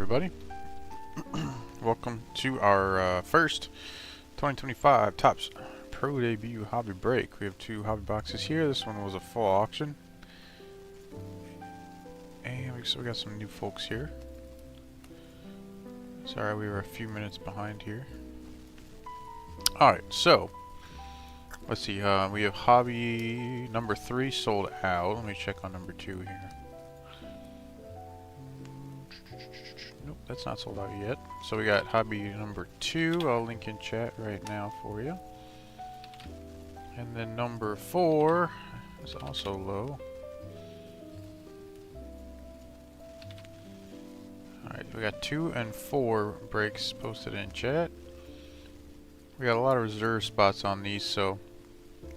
everybody. Welcome to our first 2025 Topps Pro Debut Hobby Break. We have two hobby boxes here. This one was a full auction. And we got some new folks here. Sorry, we were a few minutes behind here. Alright, so let's see. We have hobby number 3 sold out. Let me check on number 2 here. Nope, that's not sold out yet. So we got hobby number 2. I'll link in chat right now for you. And then number 4 is also low. Alright, we got 2 and 4 breaks posted in chat. We got a lot of reserve spots on these, so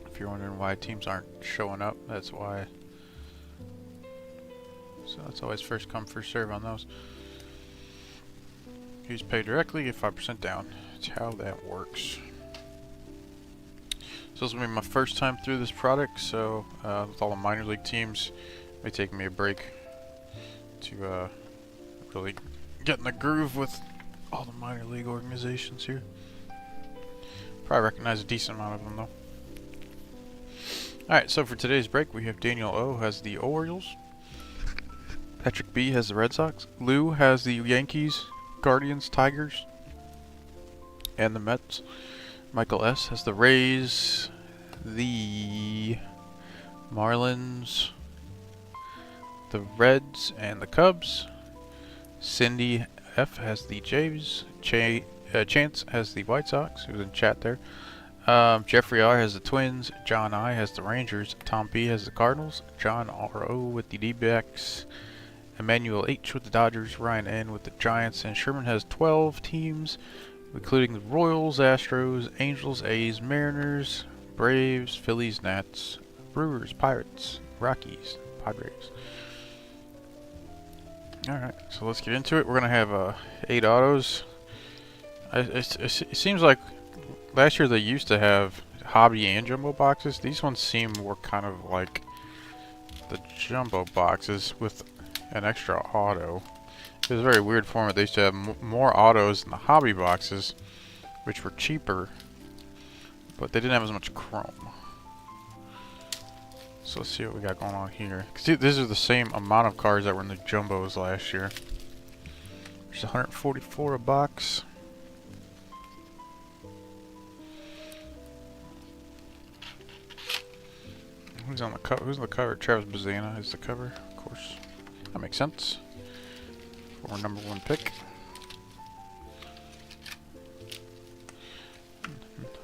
if you're wondering why teams aren't showing up, that's why. So that's always first come, first serve on those. Use pay directly, get 5% down. That's how that works. So this will be my first time through this product, so with all the minor league teams, it may take me a break to really get in the groove with all the minor league organizations here. Probably recognize a decent amount of them though. Alright, so for today's break we have Daniel O has the Orioles, Patrick B has the Red Sox, Lou has the Yankees, Guardians, Tigers, and the Mets. Michael S has the Rays, the Marlins, the Reds, and the Cubs. Cindy F has the Jays. Chance has the White Sox, who's in chat there. Jeffrey R has the Twins. John I has the Rangers. Tom P has the Cardinals. John R.O. with the D-backs. Emmanuel H with the Dodgers. Ryan N with the Giants. And Sherman has 12 teams, including the Royals, Astros, Angels, A's, Mariners, Braves, Phillies, Nats, Brewers, Pirates, Rockies, Padres. Alright, so let's get into it. We're going to have 8 autos. It seems like last year they used to have hobby and jumbo boxes. These ones seem more kind of like the jumbo boxes with an extra auto. It was a very weird format. They used to have more autos than the hobby boxes, which were cheaper, but they didn't have as much chrome. So let's see what we got going on here. See, these are the same amount of cards that were in the jumbos last year. There's 144 a box. Who's on the cover? Who's on the cover? Travis Bazana is the cover, of course. That makes sense. For our number 1 pick.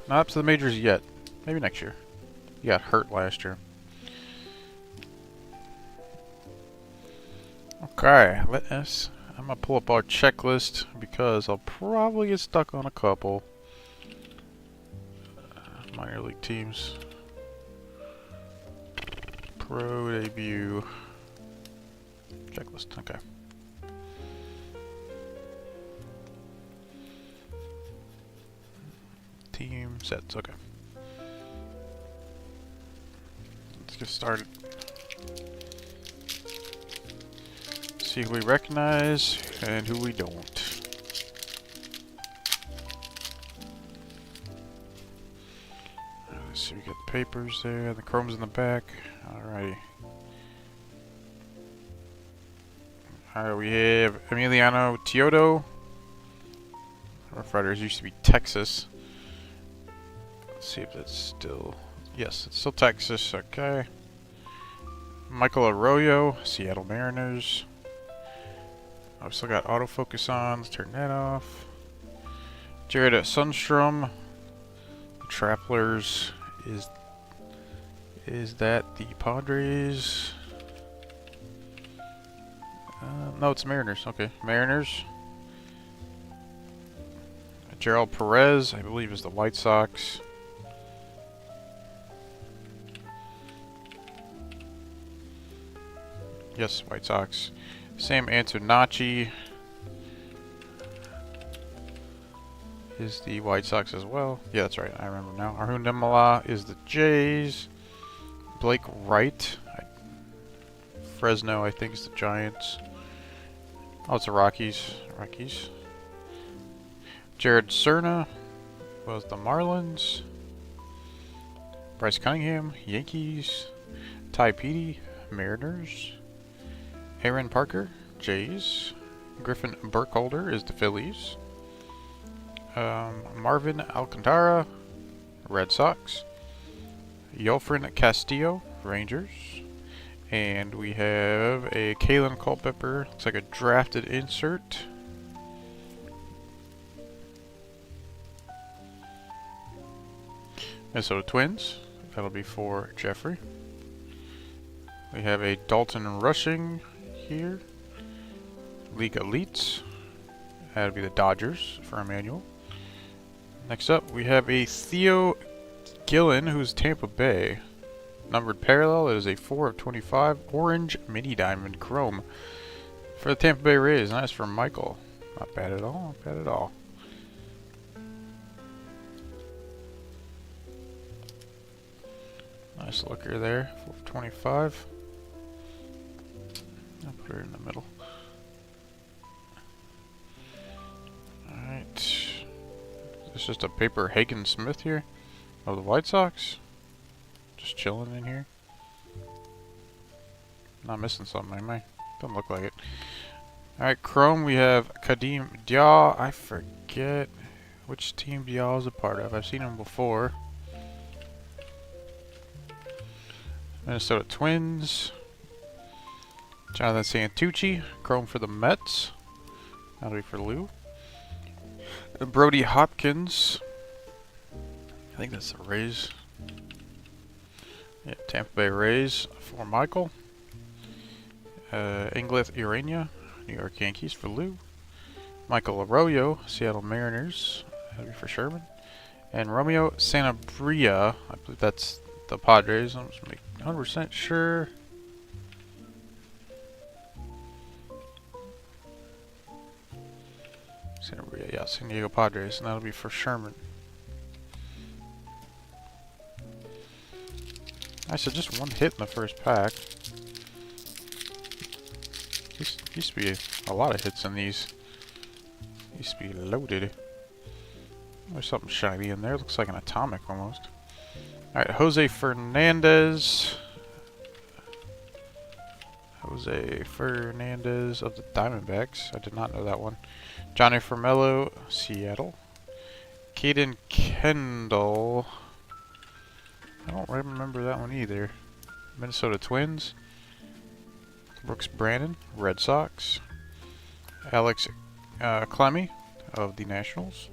Not up to the majors yet. Maybe next year. He got hurt last year. Okay, I'm gonna pull up our checklist because I'll probably get stuck on a couple minor league teams. Pro debut checklist. Okay. Team sets. Okay. Let's get started. See who we recognize and who we don't. Let's see, we got the papers there, the chrome's in the back. Alrighty. Alright, we have Emiliano Teodo. Rough Riders used to be Texas. Let's see if that's still... Yes, it's still Texas. Okay. Michael Arroyo, Seattle Mariners. I've still got autofocus on. Let's turn that off. Jared Sundstrom. The Travelers. Is that the Padres? No, it's Mariners. Okay, Mariners. Gerald Perez, I believe, is the White Sox. Yes, White Sox. Sam Antonacci is the White Sox as well. Yeah, that's right. I remember now. Arjun Nimala is the Jays. Blake Wright, Fresno, I think, is the Giants. Oh, it's the Rockies. Rockies. Jared Cerna was the Marlins. Bryce Cunningham, Yankees. Ty Petey, Mariners. Aaron Parker, Jays. Griffin Burkholder is the Phillies. Marvin Alcantara, Red Sox. Yolfrin Castillo, Rangers. And we have a Kalen Culpepper, looks like a drafted insert. Minnesota Twins, that'll be for Jeffrey. We have a Dalton Rushing here. League Elites, that'll be the Dodgers for Emmanuel. Next up, we have a Theo Gillen, who's Tampa Bay. Numbered parallel, it is a 4/25 orange mini diamond chrome for the Tampa Bay Rays. Nice for Michael. Not bad at all. Not bad at all. Nice looker there. 4/25. I'll put her in the middle. Alright. This is just a paper Hagen Smith here of the White Sox. Just chilling in here. Not missing something, am I? Doesn't look like it. Alright, Chrome, we have Kadeem Diaw. I forget which team Diaw is a part of. I've seen him before. Minnesota Twins. Jonathan Santucci. Chrome for the Mets. That'll be for Lou. Brody Hopkins. I think that's the Rays. Yeah, Tampa Bay Rays for Michael. Ingleth Urania, New York Yankees for Lou. Michael Arroyo, Seattle Mariners, that'll be for Sherman. And Romeo Sanabria, I believe that's the Padres. I'm just 100% sure. Sanabria, yeah, San Diego Padres, and that'll be for Sherman. I said just one hit in the first pack. Used to be a lot of hits in these. Used to be loaded. There's something shiny in there. Looks like an atomic almost. Alright, Jose Fernandez. Jose Fernandez of the Diamondbacks. I did not know that one. Johnny Formello, Seattle. Caden Kendall. I don't remember that one either. Minnesota Twins. Brooks Brandon, Red Sox. Alex Clemmy of the Nationals.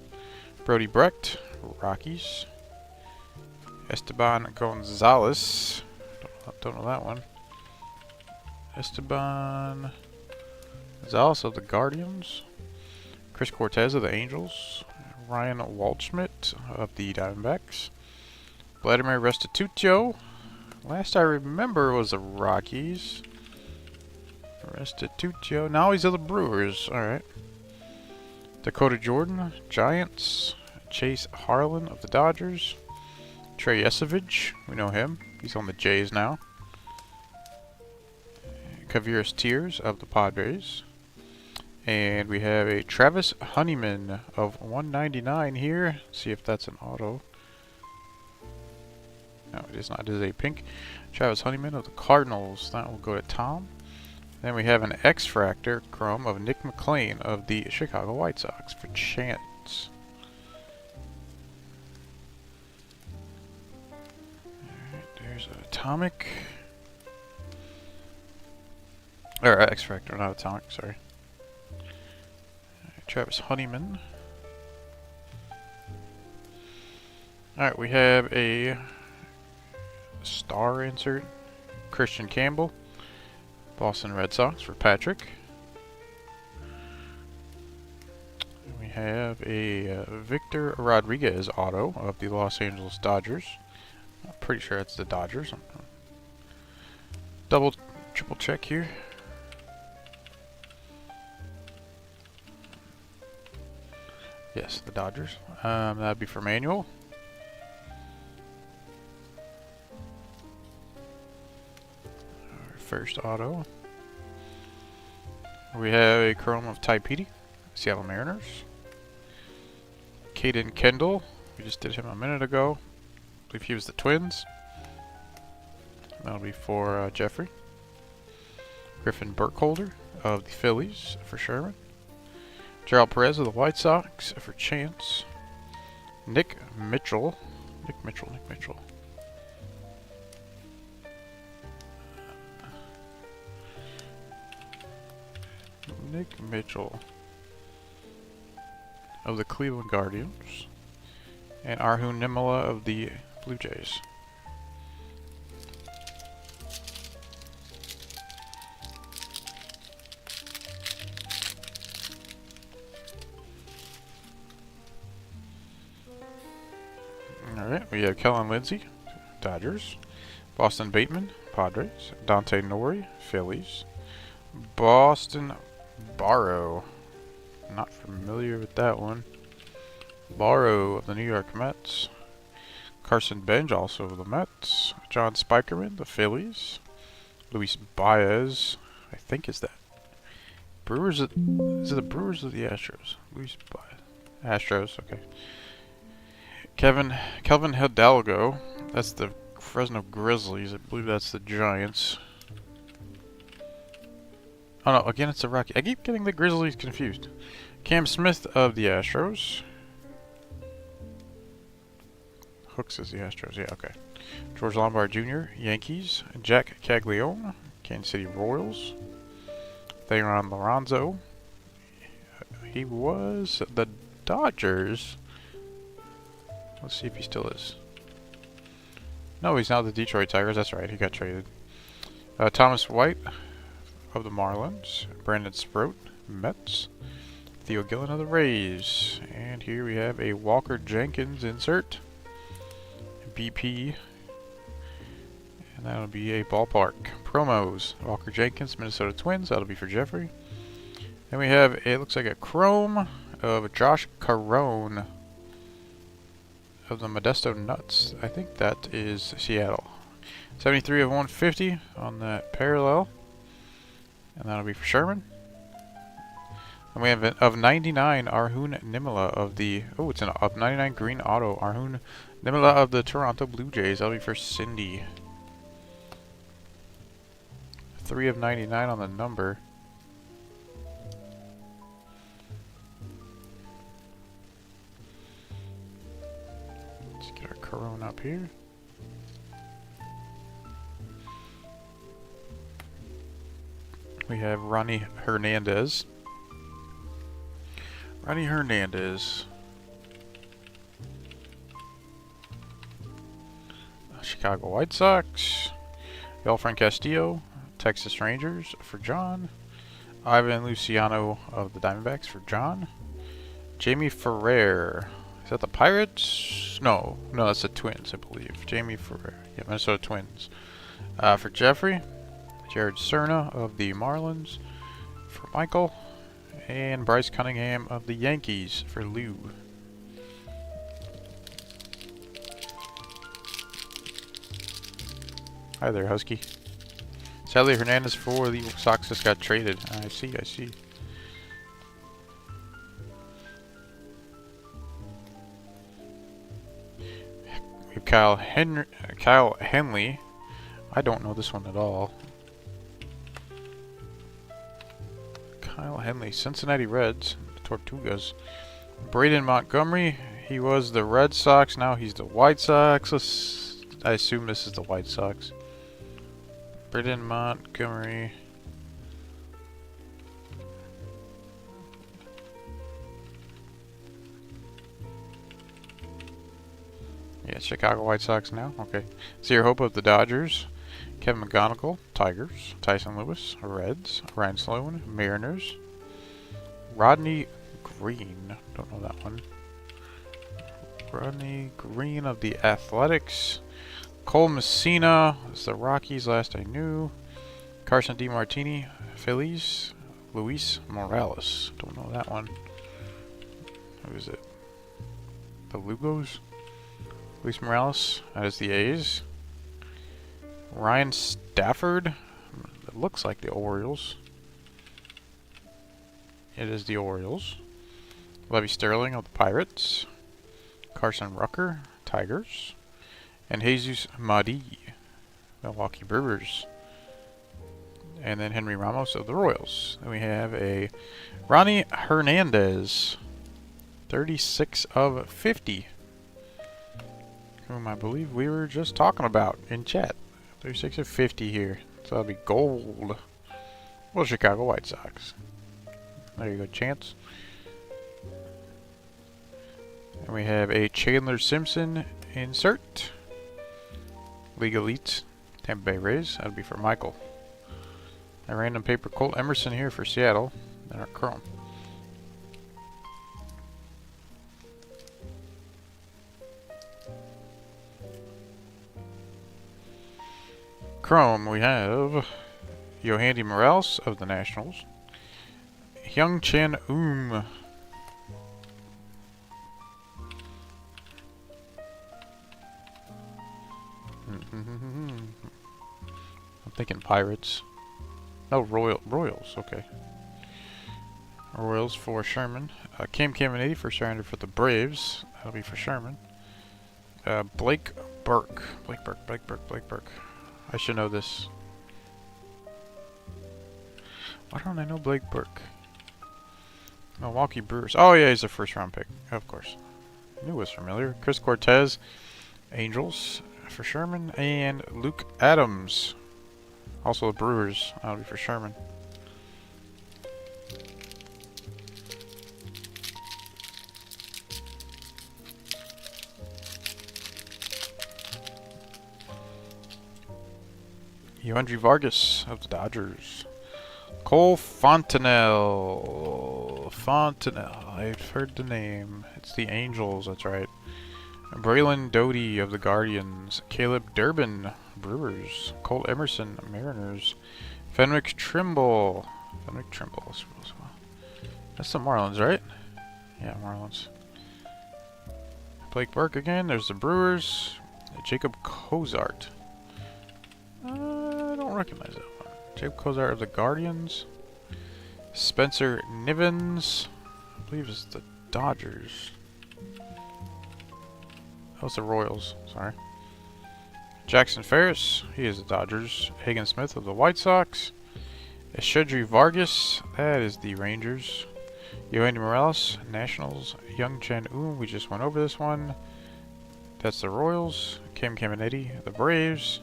Brody Brecht, Rockies. Esteban Gonzalez. Don't know that one. Esteban Gonzalez of the Guardians. Chris Cortez of the Angels. Ryan Waldschmidt of the Diamondbacks. Vladimir Restituto. Last I remember was the Rockies. Restituto. Now he's of the Brewers. Alright. Dakota Jordan, Giants. Chase Harlan of the Dodgers. Trey Yesovich. We know him. He's on the Jays now. Kaviris Tears of the Padres. And we have a Travis Honeyman of 199 here. Let's see if that's an auto. No, it is not. It is a pink. Travis Honeyman of the Cardinals. That will go to Tom. Then we have an X-Fractor Chrome of Nick McLean of the Chicago White Sox for Chance. Alright, there's an Atomic. Or X-Fractor, not Atomic, sorry. Travis Honeyman. Alright, we have a star insert. Christian Campbell. Boston Red Sox for Patrick. We have a Victor Rodriguez auto of the Los Angeles Dodgers. I'm pretty sure it's the Dodgers. Triple check here. Yes, the Dodgers. That'd be for Manuel. Our first auto. We have a chrome of Ty Petey, Seattle Mariners. Caden Kendall, we just did him a minute ago. I believe he was the Twins. That'll be for Jeffrey. Griffin Burkholder of the Phillies for Sherman. Gerald Perez of the White Sox for Chance. Nick Mitchell. Nick Mitchell. Nick Mitchell of the Cleveland Guardians. And Arjun Nimala of the Blue Jays. Alright, we have Kellen Lindsay, Dodgers. Boston Bateman, Padres. Dante Nori, Phillies. Boston Barrow. Not familiar with that one. Barrow of the New York Mets. Carson Benj, also of the Mets. John Spikerman, the Phillies. Luis Baez, I think is that. Brewers, is it the Brewers or the Astros? Luis Baez. Astros, okay. Kelvin Hidalgo, that's the Fresno Grizzlies. I believe that's the Giants. Oh no, again it's the Rockies. I keep getting the Grizzlies confused. Cam Smith of the Astros. Hooks is the Astros, yeah, okay. George Lombard Jr., Yankees. Jack Caglione, Kansas City Royals. Theron Lorenzo. He was the Dodgers. Let's see if he still is. No, he's now the Detroit Tigers. That's right, he got traded. Thomas White of the Marlins. Brandon Sproat, Mets. Theo Gillen of the Rays. And here we have a Walker Jenkins insert. BP. And that'll be a ballpark. Promos. Walker Jenkins, Minnesota Twins. That'll be for Jeffrey. Then we have, it looks like a chrome of Josh Carone of the Modesto Nuts. I think that is Seattle. 73 of 150 on that parallel. And that'll be for Sherman. And we have of 99 Arjun Nimala of the, oh, it's an of 99 green auto. Arjun Nimala of the Toronto Blue Jays. That'll be for Cindy. 3 of 99 on the number. Let's get our Corona up here. We have Ronnie Hernandez. Ronnie Hernandez. Chicago White Sox. Yolfran Castillo, Texas Rangers for John. Ivan Luciano of the Diamondbacks for John. Jamie Ferrer. Is that the Pirates? No, that's the Twins, I believe. Jamie Ferrer. Yeah, Minnesota Twins. For Jeffrey. Jared Cerna of the Marlins for Michael. And Bryce Cunningham of the Yankees for Lou. Hi there, Husky. Sadly, Hernandez for the Sox just got traded. I see. We have Kyle Henley. I don't know this one at all. Kyle Henley, Cincinnati Reds, Tortugas. Braden Montgomery, he was the Red Sox, now he's the White Sox. I assume this is the White Sox. Braden Montgomery. Yeah, Chicago White Sox now. Okay. Zero Hope of the Dodgers. Kevin McGonigal, Tigers. Tyson Lewis, Reds. Ryan Sloan, Mariners. Rodney Green, don't know that one. Rodney Green of the Athletics. Cole Messina, is the Rockies, last I knew. Carson DeMartini, Phillies. Luis Morales, don't know that one. Who is it? The Lugos? Luis Morales, that is the A's. Ryan Stafford, it looks like the Orioles. it is the Orioles. Levy Sterling of the Pirates. Carson Rucker, Tigers. And Jesus Madi, Milwaukee Brewers. And then Henry Ramos of the Royals. Then we have a Ronnie Hernandez, 36 of 50. Whom I believe we were just talking about in chat. 36 of 50 here. So that'll be gold. Well, Chicago White Sox. There you go, Chance. And we have a Chandler Simpson insert. League Elites, Tampa Bay Rays. That'll be for Michael. A random paper Colt Emerson here for Seattle. And our Chrome. Chrome, we have Yohandy Morales of the Nationals. Hyung Chan I'm thinking Pirates. No, Royals, okay. Royals for Sherman. Cam Caminiti for surrender for the Braves. That'll be for Sherman. Blake Burke. Blake Burke. I should know this. Why don't I know Blake Burke? Milwaukee Brewers. Oh yeah, he's a first round pick. Of course. I knew it was familiar. Chris Cortez. Angels for Sherman. And Luke Adams. Also the Brewers. That'll be for Sherman. Yohandry Vargas of the Dodgers. Cole Fontenelle. I've heard the name. It's the Angels, that's right. Braylon Doty of the Guardians. Caleb Durbin, Brewers. Colt Emerson, Mariners. Fenwick Trimble. That's the Marlins, right? Yeah, Marlins. Blake Burke again. There's the Brewers. Jacob Cozart. I don't recognize that one. Jacob Cozart of the Guardians. Spencer Nivens. I believe it's the Dodgers. Oh, it's the Royals. Sorry. Jackson Ferris. He is the Dodgers. Hagen Smith of the White Sox. Yohandry Vargas. That is the Rangers. Yohandy Morales. Nationals. Hyung Chan we just went over this one. That's the Royals. Cam Caminiti. The Braves.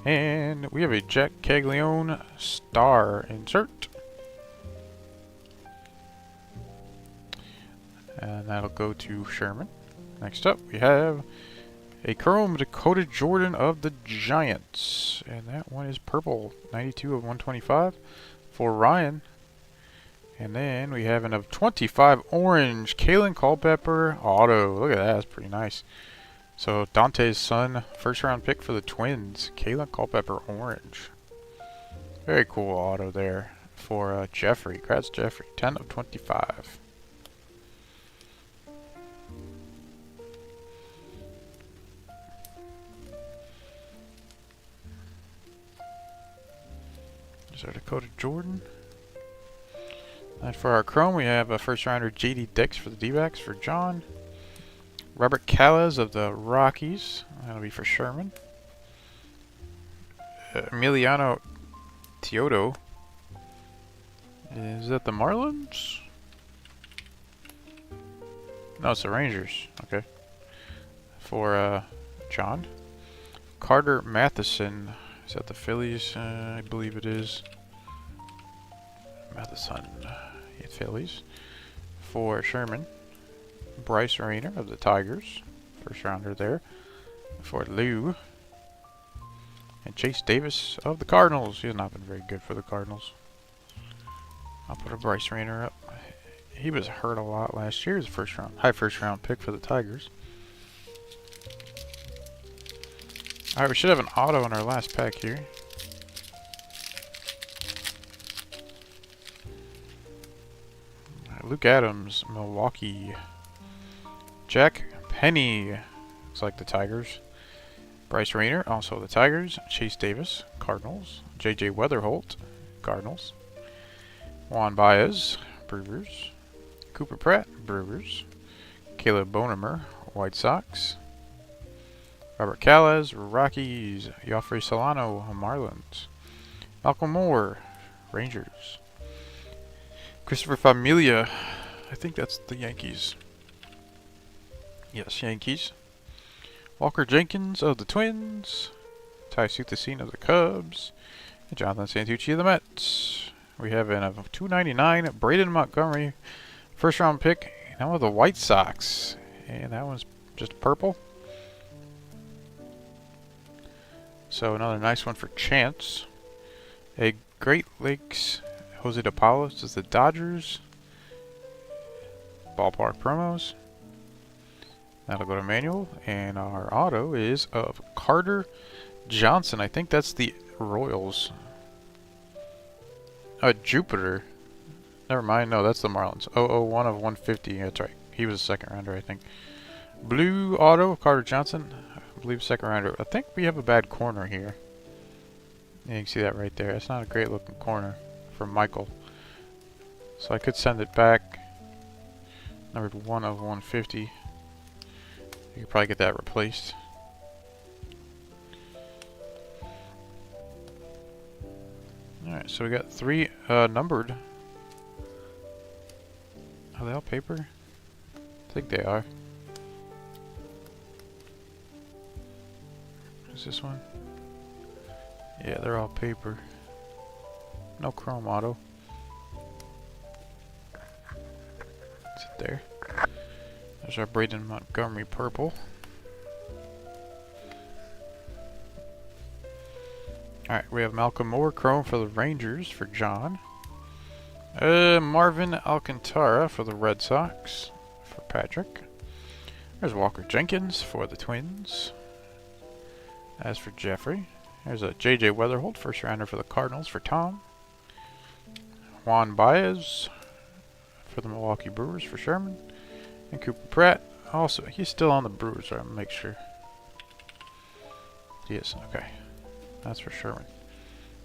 And we have a Jack Caglione star insert. And that'll go to Sherman. Next up, we have a Chrome Dakota Jordan of the Giants. And that one is purple. 92 of 125 for Ryan. And then we have an of 25 orange Kalen Culpepper auto. Look at that. That's pretty nice. So Dante's son, first round pick for the Twins, Kalen Culpepper orange. Very cool auto there for Jeffrey. Congrats, Jeffrey. 10 of 25. Is our Dakota Jordan? And for our Chrome, we have a first rounder JD Dix for the D-backs for John. Robert Callas of the Rockies. That'll be for Sherman. Emiliano Teodo. Is that the Marlins? No, it's the Rangers. Okay. For John. Carter Matheson. Is that the Phillies? I believe it is. Matheson. Yeah, Phillies. For Sherman. Bryce Rayner of the Tigers. First rounder there. For Lou. And Chase Davis of the Cardinals. He has not been very good for the Cardinals. I'll put a Bryce Rayner up. He was hurt a lot last year. He was a high first round pick for the Tigers. Alright, we should have an auto in our last pack here. Luke Adams, Milwaukee. Jack Penny, looks like the Tigers. Bryce Rayner, also the Tigers. Chase Davis, Cardinals. JJ Weatherholt, Cardinals. Juan Baez, Brewers. Cooper Pratt, Brewers. Caleb Bonemer, White Sox. Robert Callas, Rockies. Joffrey Solano, Marlins. Malcolm Moore, Rangers. Christopher Familia, I think that's the Yankees. Yes, Yankees. Walker Jenkins of the Twins. Ty Suthasine of the Cubs. And Jonathan Santucci of the Mets. We have in a $2.99 Braden Montgomery, first round pick. Now with the White Sox. And that one's just purple. So another nice one for Chance. A Great Lakes Jose De Palos is the Dodgers. Ballpark promos. That'll go to Manuel. And our auto is of Carter Johnson. I think that's the Royals. Jupiter. Never mind. No, that's the Marlins. 001 of 150. That's right. He was a second rounder, I think. Blue auto of Carter Johnson. I believe second rounder. I think we have a bad corner here. You can see that right there. That's not a great looking corner from Michael. So I could send it back. Numbered 1 of 150. You could probably get that replaced. Alright, so we got 3 numbered. Are they all paper? I think they are. Is this one? Yeah, they're all paper. No chrome auto. Sit there. There's our Braden Montgomery purple. Alright, we have Malcolm Moore chrome for the Rangers for John. Marvin Alcantara for the Red Sox for Patrick. There's Walker Jenkins for the Twins. As for Jeffrey, there's a J.J. Weatherholt, first rounder for the Cardinals for Tom. Juan Baez for the Milwaukee Brewers for Sherman. And Cooper Pratt, also, he's still on the Brewers, right? I'm gonna make sure. He is, okay. That's for Sherman.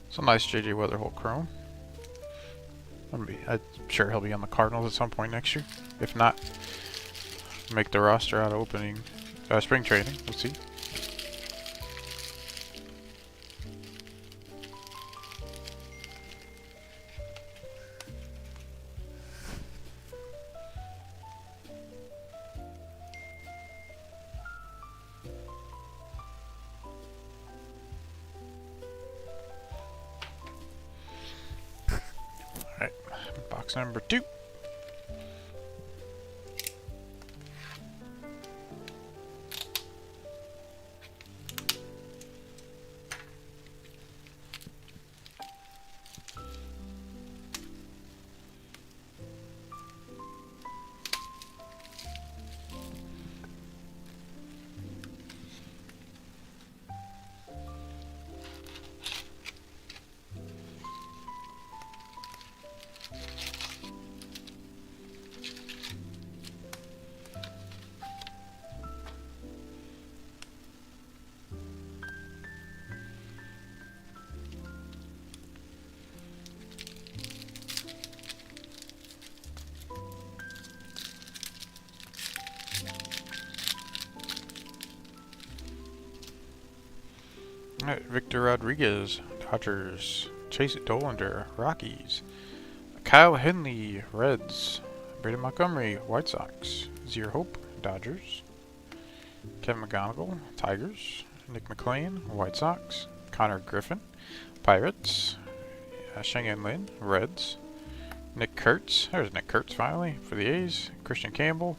It's a nice J.J. Weatherholt chrome. I'm sure he'll be on the Cardinals at some point next year. If not, make the roster out of opening spring training. Let's see. Box number 2. Alright, Victor Rodriguez, Dodgers. Chase Dollander, Rockies. Kyle Henley, Reds. Braden Montgomery, White Sox. Zier Hope, Dodgers. Kevin McGonigal, Tigers. Nick McLean, White Sox. Connor Griffin, Pirates. Sheng-En Lin, Reds. Nick Kurtz, there's Nick Kurtz finally, for the A's. Christian Campbell,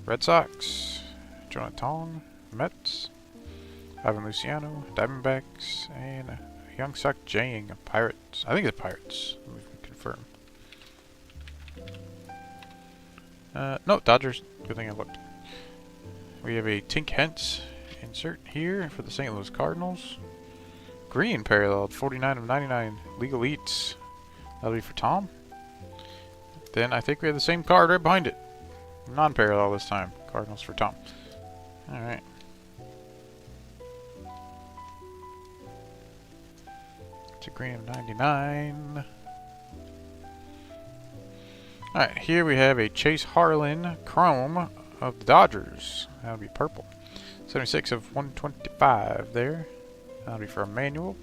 Red Sox. Jonah Tong, Mets. Ivan Luciano, Diamondbacks, and Young Suk Jang, Pirates. I think it's Pirates. We can confirm. No, Dodgers. Good thing I looked. We have a Tink Hence insert here for the St. Louis Cardinals. Green paralleled, 49 of 99 legal eats. That'll be for Tom. Then I think we have the same card right behind it. Non-parallel this time. Cardinals for Tom. Alright. It's a green of 99. Alright, here we have a Chase Harlan Chrome of the Dodgers. That'll be purple. 76 of 125 there. That'll be for Emmanuel.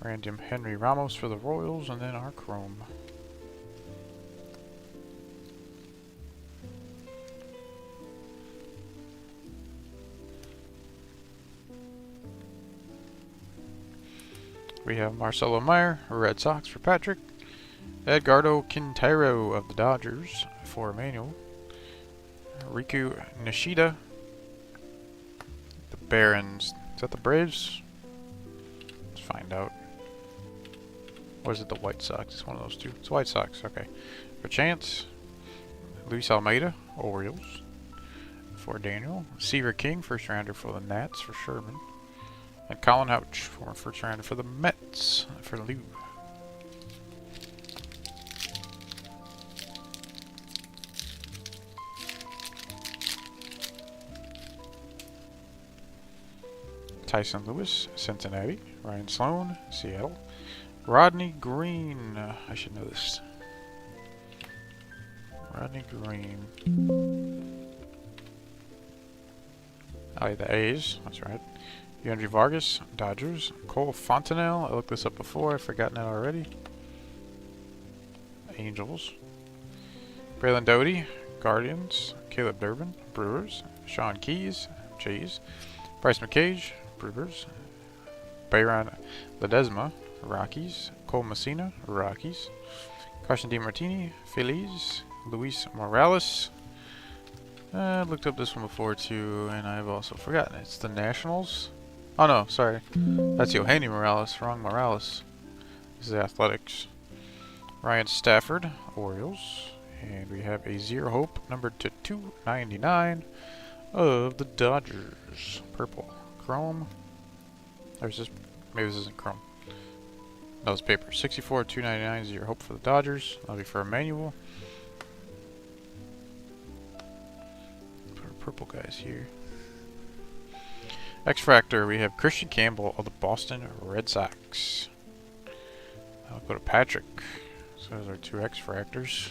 Random Henry Ramos for the Royals, and then our Chrome. We have Marcelo Meyer, Red Sox for Patrick. Edgardo Quintero of the Dodgers for Emmanuel. Riku Nishida. The Barons. Is that the Braves? Let's find out. Or is it the White Sox? It's one of those two. It's White Sox, okay. For Chance. Luis Almeida, Orioles. For Daniel. Seaver King, first rounder for the Nats for Sherman. And Colin Houch for first rounder for the Mets for Lou. Tyson Lewis, Cincinnati. Ryan Sloan, Seattle. Rodney Green, I should know this. Rodney Green. Oh, yeah, the A's, that's right. Yandry Vargas, Dodgers. Cole Fontenelle, I looked this up before, I've forgotten it already. Angels. Braylon Doty, Guardians. Caleb Durbin, Brewers. Sean Keys, Jays. Bryce McCage, Brewers. Bayron Ledesma, Rockies. Cole Messina, Rockies. Carson DeMartini, Phillies. Luis Morales. I looked up this one before too, and I've also forgotten. It's the Nationals. Oh no, sorry. That's Yohani Morales. Wrong Morales. This is the Athletics. Ryan Stafford, Orioles. And we have a Zero Hope, numbered to 299 of the Dodgers. Purple. Chrome. There's this. Maybe this isn't Chrome. No, it's paper. 64, 299, Zero Hope for the Dodgers. That'll be for Emmanuel. Purple guys here. X-Fractor, we have Christian Campbell of the Boston Red Sox. I'll go to Patrick. So those are two X-Fractors.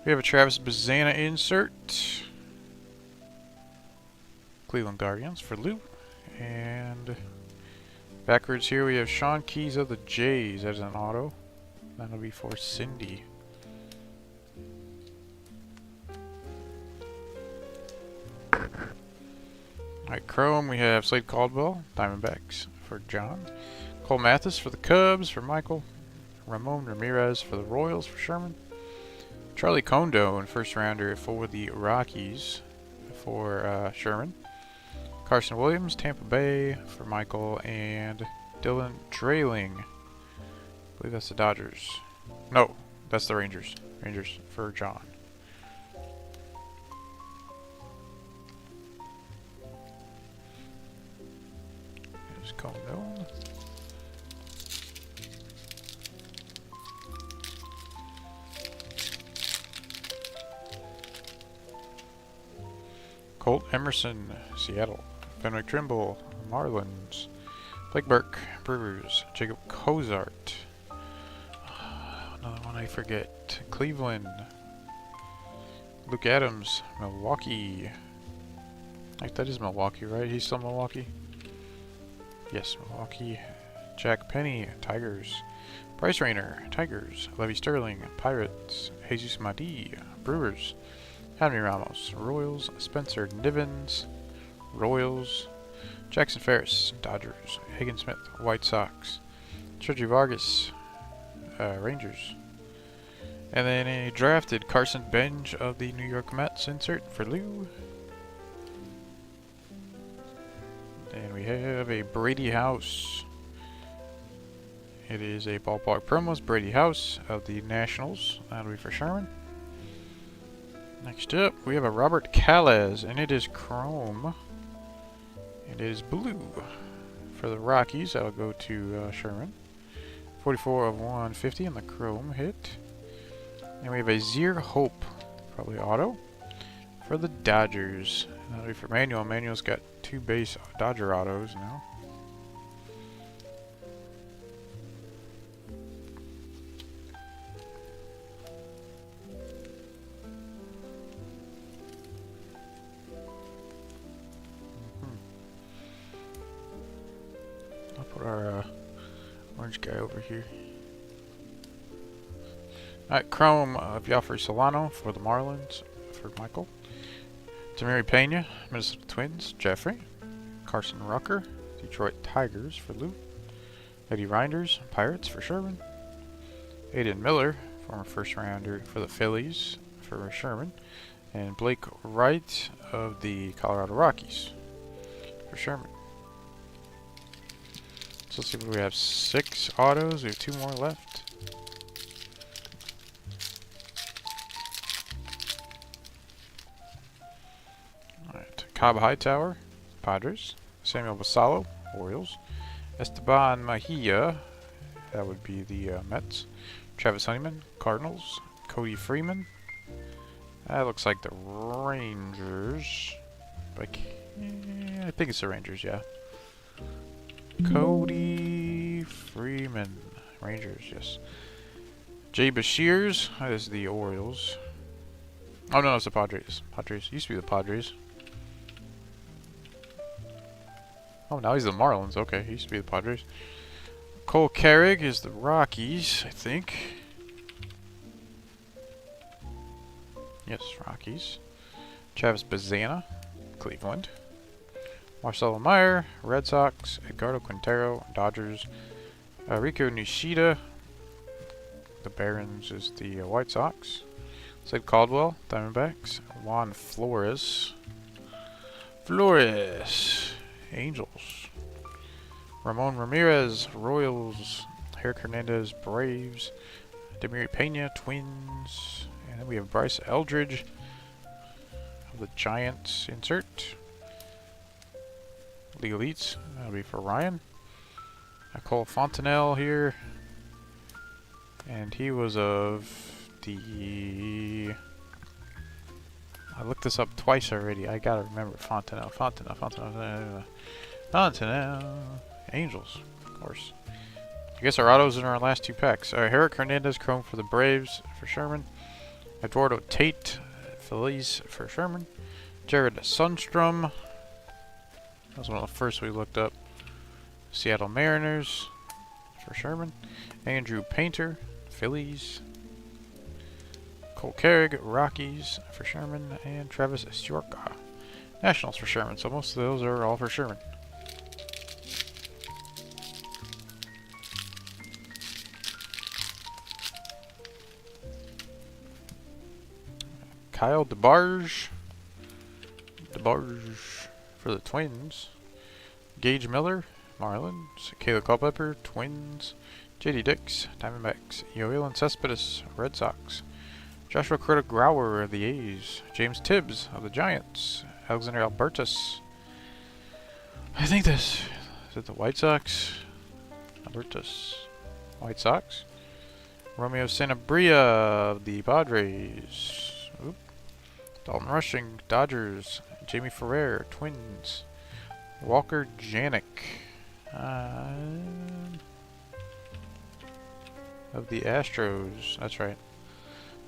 We have a Travis Bazana insert. Cleveland Guardians for Lou. And backwards here we have Sean Keys of the Jays as an auto. That'll be for Cindy. Alright, Chrome, we have Slade Caldwell, Diamondbacks for John. Cole Mathis for the Cubs for Michael. Ramon Ramirez for the Royals for Sherman. Charlie Kondo in first rounder for the Rockies for Sherman. Carson Williams, Tampa Bay for Michael. And Dylan Trailing. I believe that's the Dodgers. No, that's the Rangers. Rangers for John. Kondo. Colt Emerson, Seattle. Fenwick Trimble, Marlins. Blake Burke, Brewers. Jacob Cozart. Another one I forget. Cleveland. Luke Adams, Milwaukee. Like that is Milwaukee, right? He's still Milwaukee? Yes, Milwaukee. Jack Penny, Tigers. Bryce Rayner, Tigers. Levy Sterling, Pirates. Jesus Madi, Brewers. Henry Ramos, Royals. Spencer Nivens, Royals. Jackson Ferris, Dodgers. Hagen Smith, White Sox. Sergio Vargas, Rangers. And then a drafted Carson Bench of the New York Mets insert for Lou. And we have a Brady House. It is a Ballpark Promos Brady House of the Nationals. That'll be for Sherman. Next up, we have a Robert Calles, and it is Chrome. It is blue. For the Rockies, that'll go to Sherman. 44 of 150 on the Chrome hit. And we have a Zero Hope, probably auto, for the Dodgers. That'll be for Manuel. Manuel's got two base Dodger autos now. orange guy over here. Alright, Chrome of Yofre Solano for the Marlins for Michael. Tamiri Pena, Minnesota Twins, Jeffrey. Carson Rucker, Detroit Tigers for Lou. Eddie Reinders, Pirates for Sherman. Aiden Miller, former first rounder for the Phillies for Sherman. And Blake Wright of the Colorado Rockies for Sherman. So let's see what we have. 6 autos. We have 2 more left. Alright. Cobb Hightower, Padres. Samuel Basallo, Orioles. Esteban Mejia, that would be the Mets. Travis Honeyman, Cardinals. Cody Freeman. That looks like the Rangers. I think it's the Rangers, yeah. Cody Freeman. Rangers, yes. Jay Bashirs, that is the Orioles. Oh no, it's the Padres. Padres. Used to be the Padres. Oh, now he's the Marlins. Okay, he used to be the Padres. Cole Carrig is the Rockies, I think. Yes, Rockies. Travis Bazana, Cleveland. Marcelo Meyer, Red Sox. Edgardo Quintero, Dodgers. Rico Nishida, the Barons is the White Sox. Sid Caldwell, Diamondbacks. Juan Flores. Angels. Ramon Ramirez, Royals. Eric Hernandez, Braves. Demiri Pena, Twins. And then we have Bryce Eldridge of the Giants. Insert. League Elites. That'll be for Ryan. Cole Fontenelle here. And he was of the... I looked this up twice already. I gotta remember Fontenelle. Angels, of course. I guess our autos in our last 2 packs. Eric Hernandez, Chrome for the Braves for Sherman. Eduardo Tate, Phillies for Sherman. Jared Sundstrom. That was one of the first we looked up. Seattle Mariners for Sherman. Andrew Painter, Phillies. Cole Carrig, Rockies for Sherman. And Travis Sciorca, Nationals for Sherman. So most of those are all for Sherman. Kyle DeBarge for the Twins. Gage Miller, Marlins. Caleb Culpepper, Twins. JD Dix, Diamondbacks. Yoelan Cespedes, Red Sox. Joshua Grauer of the A's. James Tibbs of the Giants. Alexander Albertus. I think this is it the White Sox? Albertus. White Sox. Romeo Sanabria of the Padres. Oop. Dalton Rushing, Dodgers. Jamie Ferrer, Twins. Walker Janik of the Astros. That's right.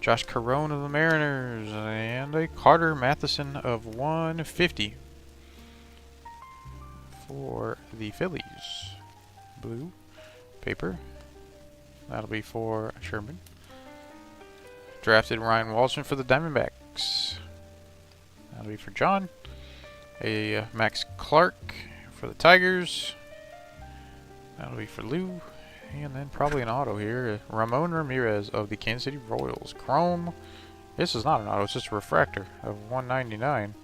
Josh Carone of the Mariners. And a Carter Matheson of 150 for the Phillies. Blue paper. That'll be for Sherman. Drafted Ryan Walshman for the Diamondbacks. That'll be for John. A Max Clark for the Tigers. That'll be for Lou. And then probably an auto here. Ramon Ramirez of the Kansas City Royals. Chrome. This is not an auto, it's just a refractor of 199.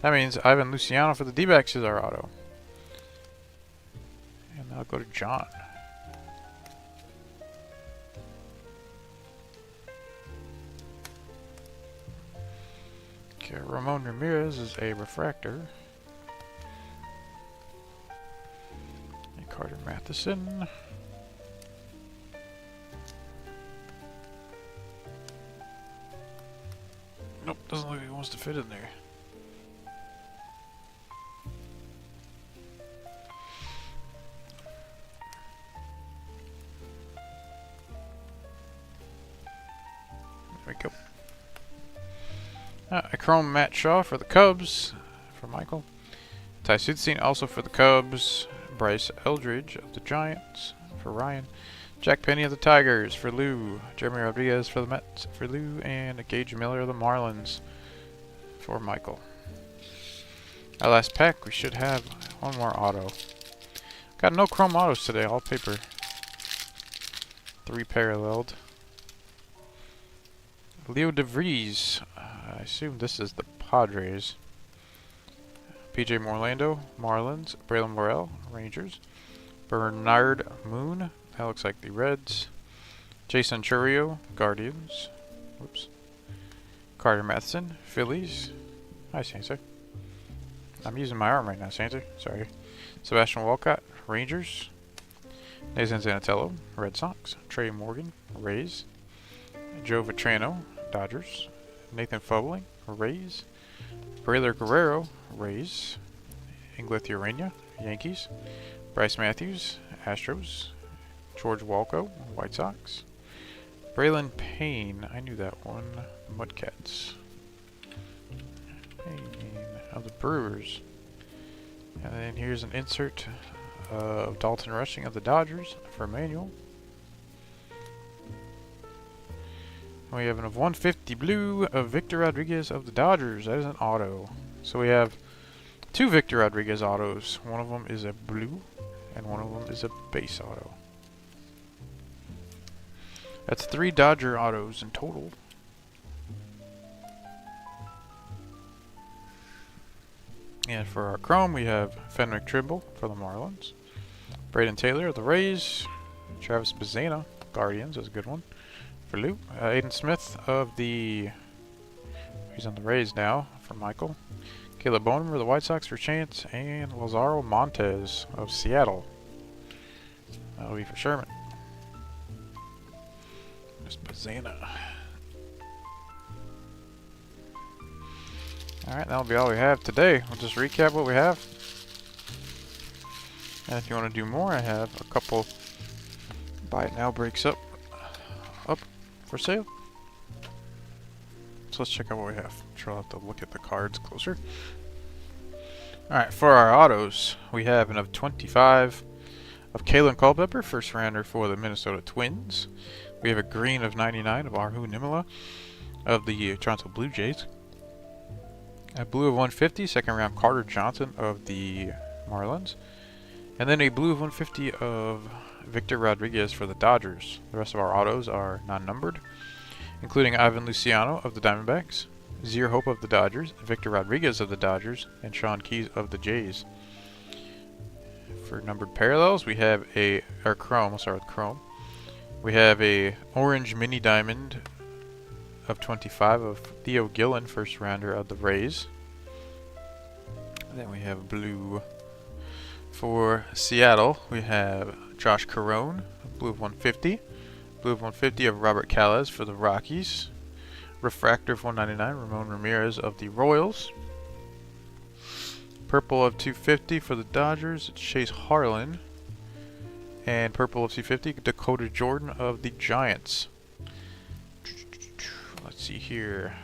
That means Ivan Luciano for the D-backs is our auto. And that'll go to John. Okay, Ramon Ramirez is a refractor. And Carter Matheson. Nope, doesn't look like he wants to fit in there. There we go. A Chrome Matt Shaw for the Cubs, for Michael. Ty Sudstein also for the Cubs. Bryce Eldridge of the Giants for Ryan. Jack Penny of the Tigers for Lou. Jeremy Rodriguez for the Mets for Lou. And Gage Miller of the Marlins for Michael. Our last pack, we should have one more auto. Got no chrome autos today, all paper. 3 paralleled. Leo DeVries. I assume this is the Padres. PJ Morlando, Marlins. Braylon Morrell, Rangers. Bernard Moon, that looks like the Reds. Jason Churio, Guardians. Whoops. Carter Matheson, Phillies. Hi, Santa. I'm using my arm right now, Santa. Sorry. Sebastian Walcott, Rangers. Nathan Zanatello, Red Sox. Trey Morgan, Rays. Joe Vitrano, Dodgers. Nathan Fubling, Rays. Brayler Guerrero, Rays. Inglet Urania, Yankees. Bryce Matthews, Astros. George Walco, White Sox. Braylon Payne, I knew that one. Mudcats. Payne of the Brewers. And then here's an insert of Dalton Rushing of the Dodgers for Emmanuel. We have an of 150 blue of Victor Rodriguez of the Dodgers. That is an auto. So we have 2 Victor Rodriguez autos. One of them is a blue, and one of them is a base auto. That's 3 Dodger autos in total. And for our chrome, we have Fenwick Trimble for the Marlins. Braden Taylor of the Rays. Travis Bazzana, Guardians, that's a good one. For Lou. Aiden Smith of the... He's on the Rays now, for Michael. Caleb Bonham of the White Sox for Chance. And Lazaro Montes of Seattle. That'll be for Sherman. There's Bazzana. Alright, that'll be all we have today. We'll just recap what we have. And if you want to do more, I have a couple buy it now breaks up for sale. So let's check out what we have. Sure, I'll have to look at the cards closer. Alright, for our autos, we have an of 25 of Kalen Culpepper, first rounder for the Minnesota Twins. We have a green of 99 of Arhu Nimala of the Toronto Blue Jays. A blue of 150, second round Carter Johnson of the Marlins. And then a blue of 150 of Victor Rodriguez for the Dodgers. The rest of our autos are non-numbered, including Ivan Luciano of the Diamondbacks, Zier Hope of the Dodgers, Victor Rodriguez of the Dodgers, and Sean Keys of the Jays. For numbered parallels, we have chrome, I'll start with chrome. We have a orange mini diamond of 25 of Theo Gillen, first rounder of the Rays. And then we have blue for Seattle. We have Josh Carone, blue of 150. Blue of 150 of Robert Calles for the Rockies. Refractor of 199, Ramon Ramirez of the Royals. Purple of 250 for the Dodgers, Chase Harlan. And purple of 250, Dakota Jordan of the Giants. Let's see here.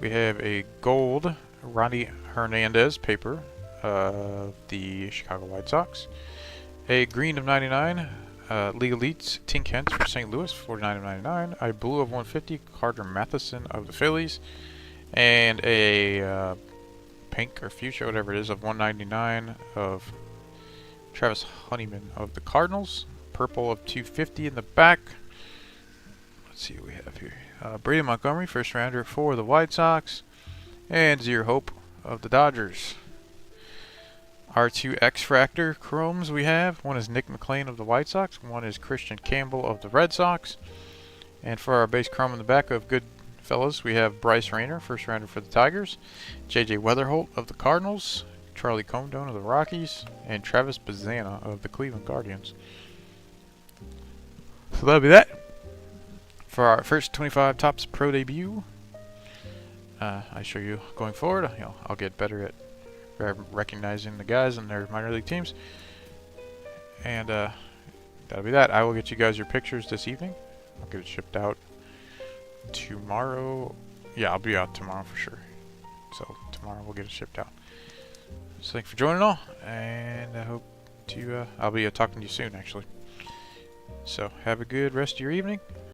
We have a gold Ronnie Hernandez paper of the Chicago White Sox. A green of 99, League Elites Tink Hence for St. Louis, 49 of 99. A blue of 150, Carter Matheson of the Phillies. And a pink or fuchsia, whatever it is, of 199 of Travis Honeyman of the Cardinals. Purple of 250 in the back. Let's see what we have here. Brady Montgomery, first rounder for the White Sox. And Zier Hope of the Dodgers. Our 2 X-Fractor chromes we have. One is Nick McLean of the White Sox. One is Christian Campbell of the Red Sox. And for our base chrome in the back of good fellas, we have Bryce Rayner, first rounder for the Tigers. J.J. Weatherholt of the Cardinals. Charlie Condon of the Rockies. And Travis Bazzana of the Cleveland Guardians. So that'll be that for our first 25 Topps Pro debut. I show you going forward. I'll get better at recognizing the guys in their minor league teams. And that'll be that. I will get you guys your pictures this evening. I'll get it shipped out tomorrow. Yeah, I'll be out tomorrow for sure. So tomorrow we'll get it shipped out. So thanks for joining all, and I hope I'll be talking to you soon, actually. So have a good rest of your evening.